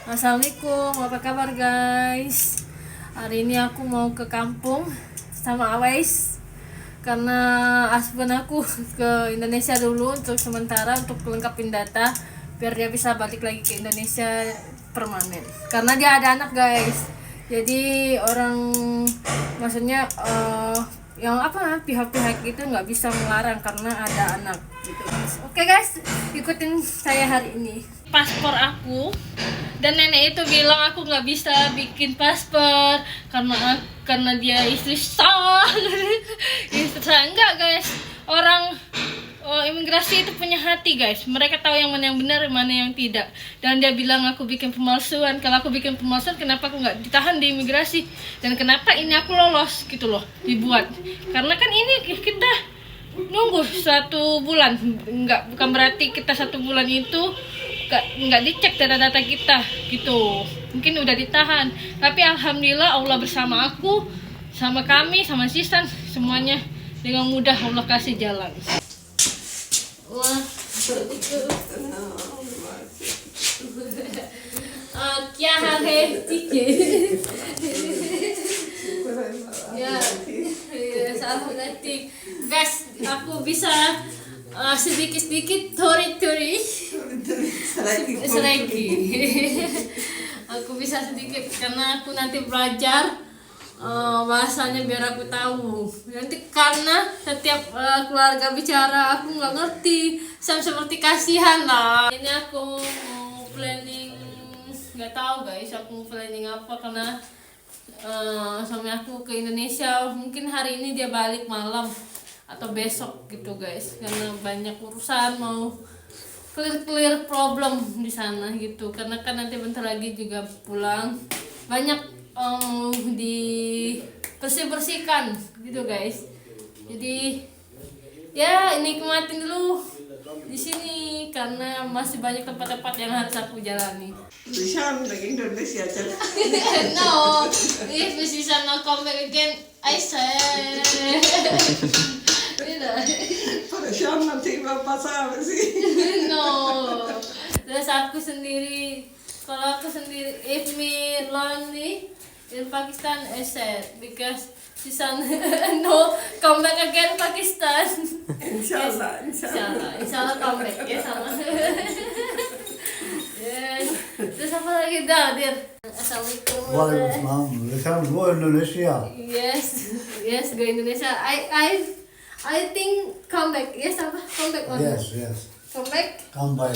Assalamualaikum, apa kabar guys? Hari ini aku mau ke kampung sama Awais karena husband aku ke Indonesia dulu untuk sementara untuk lengkapin data biar dia bisa balik lagi ke Indonesia permanen. Karena dia ada anak guys. Jadi orang maksudnya yang pihak-pihak itu nggak bisa melarang karena ada anak gitu guys. Oke guys, ikutin saya hari ini. Paspor aku dan nenek itu bilang aku nggak bisa bikin paspor karena dia istri sah. Istri sah enggak guys, orang imigrasi itu punya hati guys, mereka tahu yang mana yang benar mana yang tidak. Dan dia bilang aku bikin pemalsuan. Kalau aku bikin pemalsuan, kenapa aku nggak ditahan di imigrasi, dan kenapa ini aku lolos gitu loh, dibuat karena kan ini kita nunggu 1 bulan, bukan berarti kita 1 bulan itu nggak dicek data-data kita gitu. Mungkin udah ditahan, tapi alhamdulillah Allah bersama aku, sama kami, sama Sisan, semuanya dengan mudah Allah kasih jalan. Wah, क्या हाल है? ठीक है ya, alhamdulillah. Guys, aku bisa sedikit-sedikit tori selagi aku bisa sedikit karena aku nanti belajar bahasanya biar aku tahu nanti, karena setiap keluarga bicara aku nggak ngerti, sama seperti kasihan lah. Ini aku mau planning, nggak tahu guys aku mau planning apa, karena suami aku ke Indonesia mungkin hari ini dia balik malam atau besok gitu guys, karena banyak urusan mau clear problem di sana gitu, karena kan nanti bentar lagi juga pulang, banyak dibersihkan gitu guys. Jadi ya nikmatin dulu di sini karena masih banyak tempat-tempat yang harus aku jalani. Rishan lagi Indonesia aja. No, if Sisan not come back again, I say. Rishan nanti bapak saya sih. No, terus aku sendiri. Kalau aku sendiri, if me lonely in Pakistan, I said because Sisan no come back again Pakistan. Insyaallah. Insyaallah come back ya sama. Yes. Terus apa lagi Dir? Assalamualaikum. Waalaikumsalam. Rishan go Indonesia. Yes, go Indonesia. I think come back. Yes, apa? Come back or Yes. come back? Come back.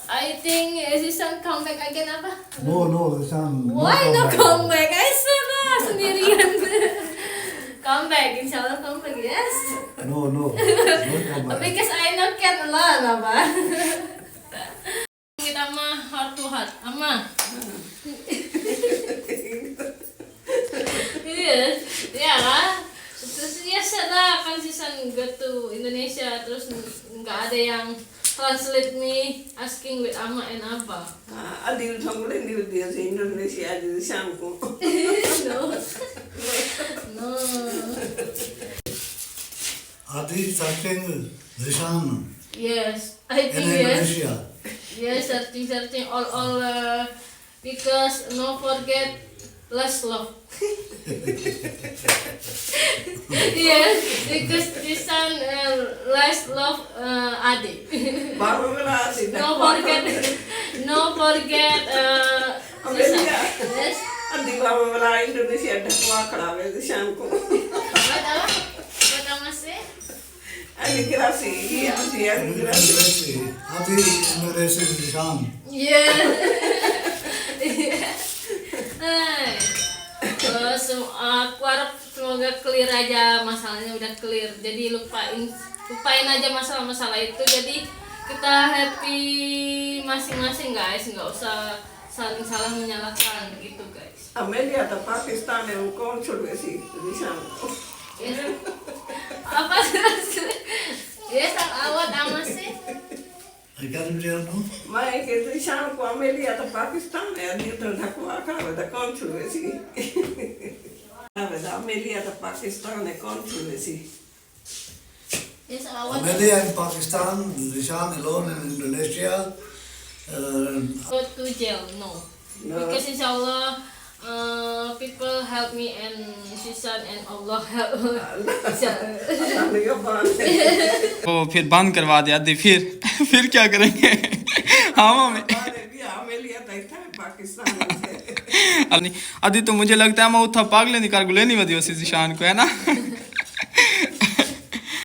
I think Sisan come back again apa? No, Rishan. Why no come back? I salah sendirian. Come back, insyaallah come back. Yes. No, come back. Because I know can alone apa. Kita mah heart to heart, ama. Yes, ya kan? Terus ya salah kan Sisan go to Indonesia, terus nggak ada yang translate me asking with ama and abba. Adil thongule ni dia di Indonesia aja di Shanku. No. Adi searching Rishan Yes, I in think yes. Indonesia. Yes, searching all because no forget less love. Yes, because this son less love adik. Baru lah sih. No forget Amerika. Yes. Adil baru lah Indonesia dah kuakar di Shanku. What am I say? Imigrasi, iya dia imigrasi. Adi Indonesia Rishan. Yeah. Aku harap semoga clear aja masalahnya, udah clear. Jadi lupain aja masalah-masalah itu. Jadi kita happy masing-masing guys, nggak usah saling salah menyalahkan gitu guys. Amerika atau Pakistan yang konsul sih di Shanku. Yes. Apa sih? Yes, awat amat sih. I can't no. Mai ke di Shanku Amerika atau Pakistan ya dia dah kuakar ada konsul sih. Ada Amerika atau Pakistan yang konsul sih. Yes, awat. America and Pakistan, Rishan alone in Indonesia. Go to jail, no. No. Because inshallah, people help me and Susan and Allah help. अल्लाह ने ये बात वो फिर बंद करवा दिया आदि फिर क्या करेंगे हाँ मम्मी हमारे भी आमेलिया तय था पाकिस्तान से आदि तो मुझे लगता है मैं उठा पागले निकाल गुले नहीं वधी उसी शान को है ना